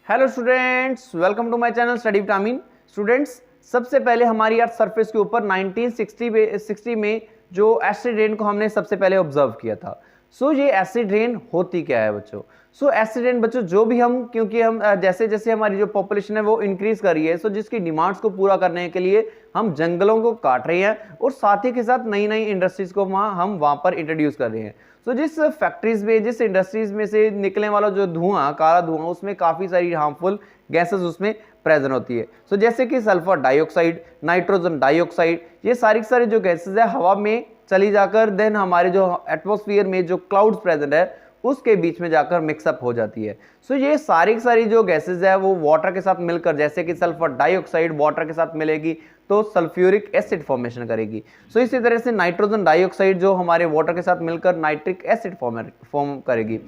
Hello students, welcome to my channel study vitamin. Students, सबसे पहले हमारी अर्थ सरफेस के ऊपर 1960 में जो एसिड रेन को हमने सबसे पहले ऑब्जर्व किया था। ये एसिड रेन होती क्या है बच्चों? एसिड रेन बच्चों, जो भी हम क्योंकि हम जैसे जैसे हमारी जो पॉपुलेशन है वो इंक्रीज कर रही है, जिसकी डिमांड्स को पूरा करने के लिए हम जंगलों को काट रहे हैं और साथ ही के साथ नई नई इंडस्ट्रीज को हम वहां पर इंट्रोड्यूस कर रहे हैं। जिस फैक्ट्रीज में, जिस इंडस्ट्रीज में से निकलने वाला जो धुआं, काला धुआं, उसमें काफी सारी हार्मफुल गैसेस उसमें प्रेजेंट होती है। जैसे कि सल्फर डाइऑक्साइड, नाइट्रोजन डाइऑक्साइड, ये सारी सारी जो गैसेस है हवा में चली जाकर देन हमारे जो एटमॉस्फेयर में जो क्लाउड्स प्रेजेंट है उसके बीच में जाकर मिक्सअप हो जाती है। ये सारी सारी जो गैसेस है वो वाटर के साथ मिलकर, जैसे कि सल्फर डाइऑक्साइड वाटर के साथ मिलेगी तो सल्फ्यूरिक एसिड फॉर्मेशन करेगी। इसी तरह से नाइट्रोजन डाइऑक्साइड जो हमारे वाटर के साथ मिलकर नाइट्रिक एसिड फॉर्म करेगी।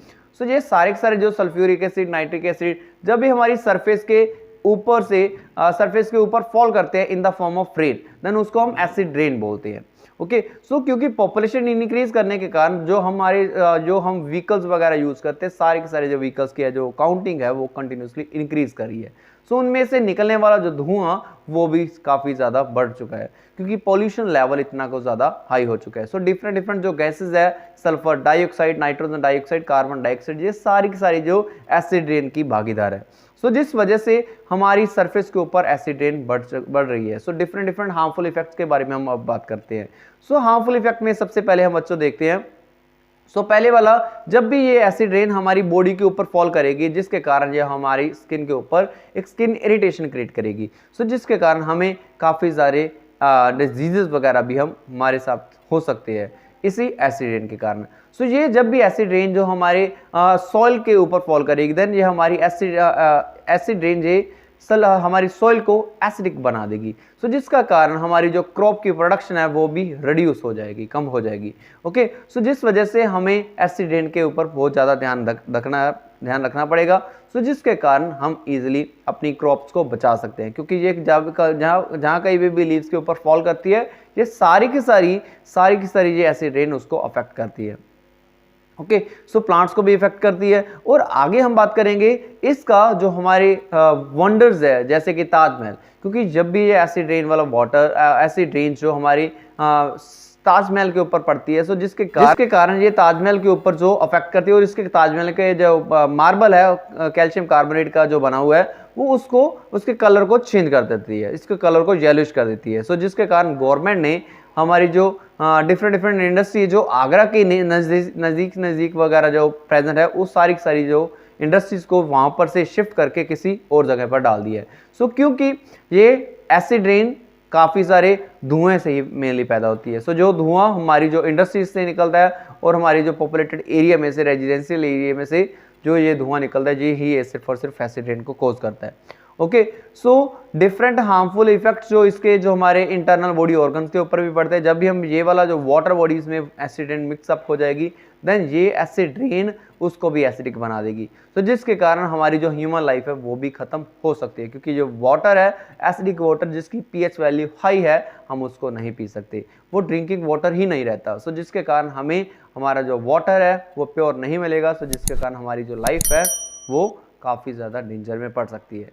ये सारे जो सल्फ्यूरिक एसिड, नाइट्रिक एसिड जब भी हमारी सरफेस के ऊपर से सरफेस के ऊपर फॉल करते हैं in the form of rain, then उसको हम एसिड रेन बोलते हैं। ओके, क्योंकि पॉपुलेशन इंक्रीज करने के कारण जो हम व्हीकल्स वगैरह यूज करते हैं, सारे के सारे जो व्हीकल्स की जो काउंटिंग है वो कंटिन्यूसली इंक्रीज कर रही है। उनमें से निकलने वाला जो धुआं वो भी काफी ज्यादा बढ़ चुका है क्योंकि पॉल्यूशन लेवल इतना को ज्यादा हाई हो चुका है। डिफरेंट डिफरेंट जो गैसेस है, sulphur dioxide, nitrogen dioxide, carbon dioxide, ये सारी की सारी जो एसिड रेन की भागीदार है। जिस वजह से हमारी सरफेस के ऊपर एसिड रेन बढ़ रही है। डिफरेंट डिफरेंट हार्मफुल इफेक्ट्स के बारे में हम अब बात करते हैं। हार्मफुल इफेक्ट में सबसे पहले हम बच्चों देखते हैं। पहले वाला, जब भी ये एसिड रेन हमारी बॉडी के ऊपर फॉल करेगी जिसके कारण ये हमारी स्किन के ऊपर एक स्किन इरिटेशन क्रिएट करेगी, जिसके कारण हमें काफ़ी सारे डिजीजेस वगैरह भी हमारे साथ हो सकते हैं इसी एसिड रेन के कारण। ये जब भी एसिड रेन जो हमारे सॉइल के ऊपर फॉल करेगी, देन ये हमारी एसिड रेन ये हमारी सॉइल को एसिडिक बना देगी। जिसका कारण हमारी जो क्रॉप की प्रोडक्शन है वो भी रिड्यूस हो जाएगी, कम हो जाएगी। ओके, जिस वजह से हमें एसिड रेन के ऊपर बहुत ज़्यादा ध्यान रखना पड़ेगा। जिसके कारण हम इजीली अपनी क्रॉप्स को बचा सकते हैं क्योंकि ये जहाँ कहीं भी लीव्स के ऊपर फॉल करती है, ये सारी की सारी ये एसिड रेन उसको अफेक्ट करती है। ओके, प्लांट्स को भी इफेक्ट करती है। और आगे हम बात करेंगे इसका जो हमारे वंडर्स है, जैसे कि ताजमहल, क्योंकि जब भी ये एसिड रेन वाला वाटर, एसिड रेन जो हमारी ताजमहल के ऊपर पड़ती है, जिसके कारण ये ताजमहल के ऊपर जो अफेक्ट करती है और इसके ताजमहल के जो मार्बल है कैल्शियम कार्बोनेट का जो बना हुआ है वो उसके कलर को चेंज कर देती है, इसके कलर को येलोइश कर देती है। जिसके कारण गवर्नमेंट ने हमारी जो डिफरेंट इंडस्ट्री जो आगरा के नज़दीक वगैरह जो प्रेजेंट है उस सारी जो इंडस्ट्रीज को वहां पर से शिफ्ट करके किसी और जगह पर डाल दिया है। क्योंकि ये एसिड रेन काफ़ी सारे धुएं से ही मेनली पैदा होती है। जो धुआं हमारी जो इंडस्ट्रीज से निकलता है और हमारी जो पॉपुलेटेड एरिया में से, रेजिडेंशियल एरिया में से जो ये धुआं निकलता है, ये ही सिर्फ एसिड रेन को कॉज करता है। ओके, डिफरेंट हार्मफुल इफेक्ट्स जो इसके जो हमारे इंटरनल बॉडी ऑर्गन्स के ऊपर भी पड़ते हैं। जब भी हम ये वाला जो वाटर बॉडीज में एसिड रेन मिक्सअप हो जाएगी, देन ये एसिड रेन उसको भी एसिडिक बना देगी। जिसके कारण हमारी जो ह्यूमन लाइफ है वो भी खत्म हो सकती है क्योंकि जो वाटर है, एसिडिक वाटर जिसकी पीएच वैल्यू हाई है, हम उसको नहीं पी सकते, वो ड्रिंकिंग वाटर ही नहीं रहता। जिसके कारण हमें हमारा जो वाटर है वो प्योर नहीं मिलेगा। जिसके कारण हमारी जो लाइफ है वो काफ़ी ज़्यादा डेंजर में पड़ सकती है।